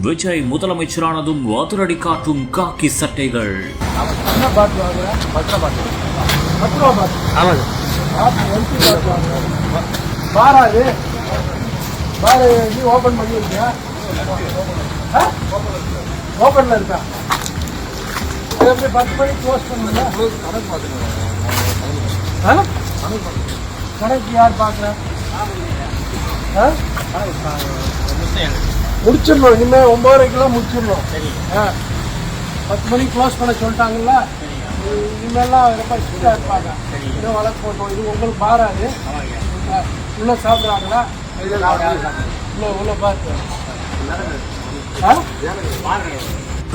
விஜய் முதலமைச்சரானதும் அதிரடி காட்டும் காக்கி சட்டைகள். ஓபன்ல இருக்கா? 10 மணிக்கு க்ளோஸ் பண்ணுங்க. கணக்கு யார் பார்க்குறா? முடிச்சிடணும். இனிமேல் 9:30 முடிச்சிடணும். 10 மணிக்கு க்ளோஸ் பண்ண சொல்லிட்டாங்கல்ல. இனிமேலாம் ரொம்ப ஸ்ட்ரிக்டாக இருப்பாங்க. இன்னும் வழக்கு போட்டோம். இது உங்களுக்கு பாராது. உள்ள சாப்பிட்றாங்களா? உள்ள பார்த்து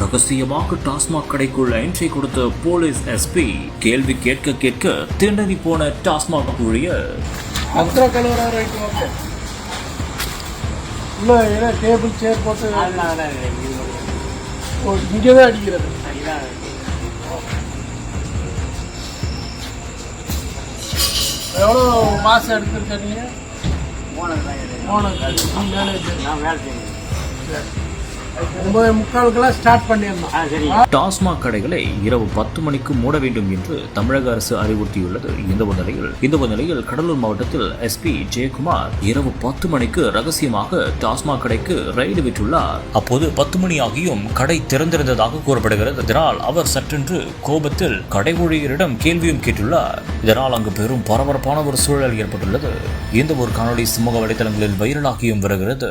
ரகசியமாக டாஸ்மாக் கடைக்குள் என்ட்ரி கொடுத்த போலீஸ் எஸ்பி கேள்வி கேட்க கேட்க திணறி போன டாஸ்மாக் ஊழியர். அத்தனை கலவரம் ரைட்டு உள்ள ஏன்னா டேபிள் சேர் போட்டு இங்கே தான் அடிக்கிறது. எவ்வளோ மாதம் எடுத்துருக்க நீங்கள்? மேனேஜர் 9:45 ஸ்டார்ட் பண்ணிடலாம். டாஸ்மாக் கடைகளை இரவு 10 மணிக்கு மூட வேண்டும் என்று தமிழக அரசு அறிவுறுத்தியுள்ளது. இந்த நிலையில் கடலூர் மாவட்டத்தில் எஸ்பி ஜெயக்குமார் இரவு 10 மணிக்கு ரகசியமாக டாஸ்மாக் கடைக்கு ரைடு விட்டுள்ளார். அப்போது 10 மணி ஆகியும் கடை திறந்திருந்ததாக கூறப்படுகிறது. இதனால் அவர் சற்றென்று கோபத்தில் கடை ஊழியரிடம் கேள்வியும் கேட்டுள்ளார். இதனால் அங்கு பெரும் பரபரப்பான ஒரு சூழல் ஏற்பட்டுள்ளது. இந்த ஒரு காணொலி சமூக வலைதளங்களில் வைரலாகியும் வருகிறது.